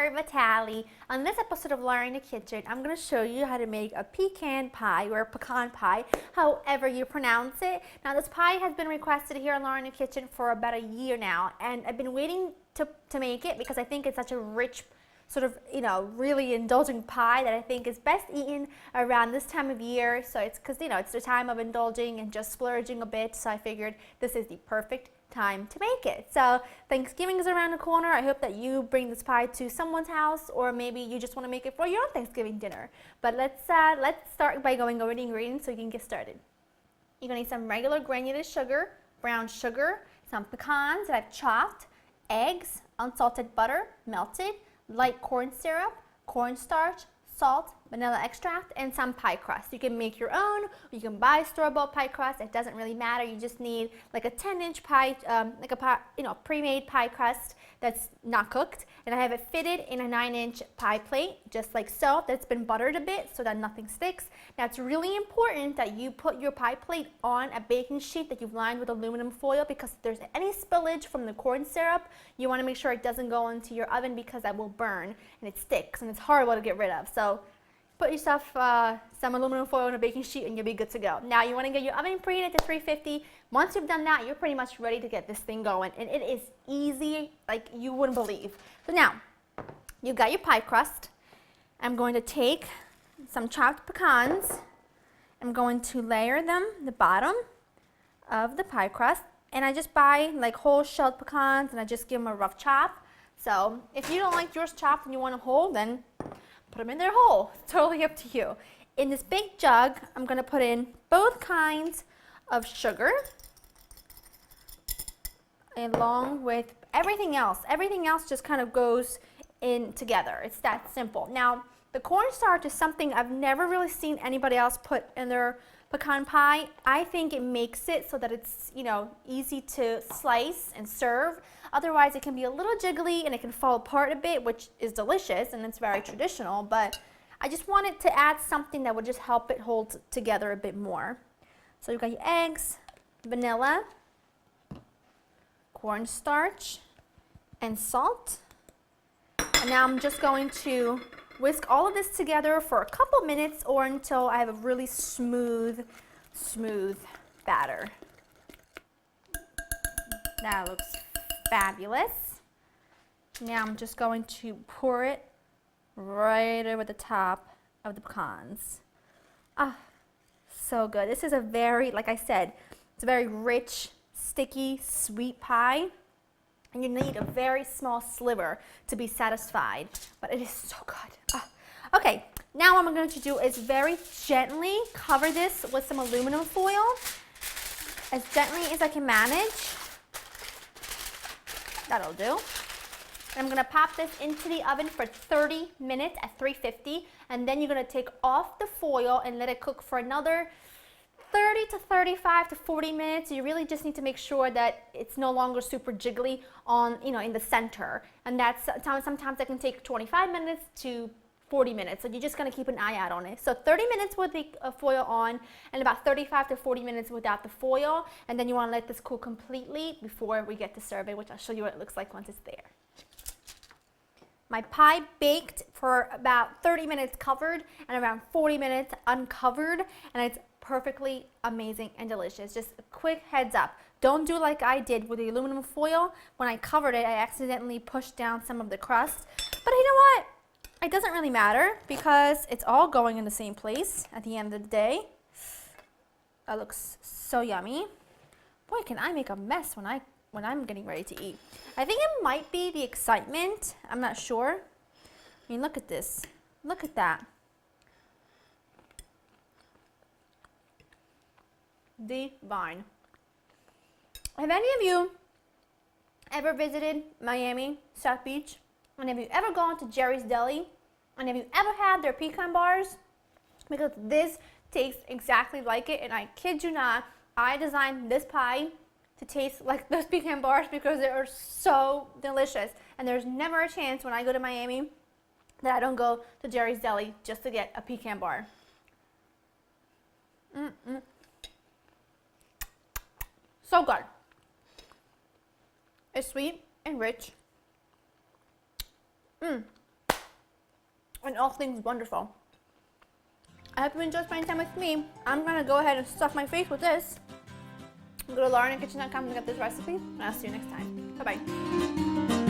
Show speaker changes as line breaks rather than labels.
here, Vitale. On this episode of Laura in the Kitchen, I'm going to show you how to make a pecan pie or a pecan pie, however you pronounce it. Now, this pie has been requested here on Laura in the Kitchen for about a year now, and I've been waiting to make it because I think it's such a rich, sort of, really indulgent pie that I think is best eaten around this time of year. So it's because, it's the time of indulging and just splurging a bit. So I figured this is the perfect time to make it. So Thanksgiving is around the corner. I hope that you bring this pie to someone's house, or maybe you just want to make it for your own Thanksgiving dinner. But let's start by going over the ingredients so you can get started. You're going to need some regular granulated sugar, brown sugar, some pecans that I've chopped, eggs, unsalted butter, melted, light corn syrup, cornstarch, salt, vanilla extract, and some pie crust. You can make your own, or you can buy store-bought pie crust. It doesn't really matter. You just need like a 10-inch pie, pre-made pie crust that's not cooked. And I have it fitted in a 9-inch pie plate, just like so, that's been buttered a bit so that nothing sticks. Now, it's really important that you put your pie plate on a baking sheet that you've lined with aluminum foil, because if there's any spillage from the corn syrup, you want to make sure it doesn't go into your oven, because that will burn and it sticks and it's horrible to get rid of. So put yourself some aluminum foil on a baking sheet and you'll be good to go. Now, you want to get your oven preheated to 350. Once you've done that, you're pretty much ready to get this thing going, and it is easy like you wouldn't believe. So now, you've got your pie crust. I'm going to take some chopped pecans. I'm going to layer them the bottom of the pie crust, and I just buy like whole shelled pecans and I just give them a rough chop. So if you don't like yours chopped and you want them whole, then put them in their whole. It's totally up to you. In this big jug, I'm going to put in both kinds of sugar along with everything else. Everything else just kind of goes in together. It's that simple. Now, the cornstarch is something I've never really seen anybody else put in their pecan pie. I think it makes it so that it's, easy to slice and serve. Otherwise, it can be a little jiggly and it can fall apart a bit, which is delicious and it's very traditional, but I just wanted to add something that would just help it hold together a bit more. So you've got your eggs, vanilla, cornstarch, and salt. And now I'm just going to whisk all of this together for a couple minutes, or until I have a really smooth batter. That looks fabulous. Now I'm just going to pour it right over the top of the pecans. Ah, so good. This is a very, like I said, it's a very rich, sticky, sweet pie. And you need a very small sliver to be satisfied, but it is so good. Ah. Okay, now what I'm going to do is very gently cover this with some aluminum foil, as gently as I can manage. That'll do. And I'm going to pop this into the oven for 30 minutes at 350, and then you're going to take off the foil and let it cook for another 30 to 35 to 40 minutes. You really just need to make sure that it's no longer super jiggly on, in the center. And that's sometimes that can take 25 minutes to 40 minutes. So you're just going to keep an eye out on it. So 30 minutes with the foil on, and about 35 to 40 minutes without the foil. And then you want to let this cool completely before we get to serve it, which I'll show you what it looks like once it's there. My pie baked for about 30 minutes covered and around 40 minutes uncovered, and it's perfectly amazing and delicious. Just a quick heads up, don't do like I did with the aluminum foil. When I covered it, I accidentally pushed down some of the crust. But you know what? It doesn't really matter, because it's all going in the same place at the end of the day. That looks so yummy. Boy, can I make a mess when I'm getting ready to eat. I think it might be the excitement. I'm not sure. I mean, look at this. Look at that. Divine. Have any of you ever visited Miami, South Beach? And have you ever gone to Jerry's Deli? And have you ever had their pecan bars? Because this tastes exactly like it, and I kid you not, I designed this pie to taste like those pecan bars because they are so delicious. And there's never a chance when I go to Miami that I don't go to Jerry's Deli just to get a pecan bar. So good. It's sweet and rich. and all things wonderful. I hope you enjoyed spending time with me. I'm gonna go ahead and stuff my face with this. Go to laurenkitchen.com to get this recipe, and I'll see you next time. Bye-bye.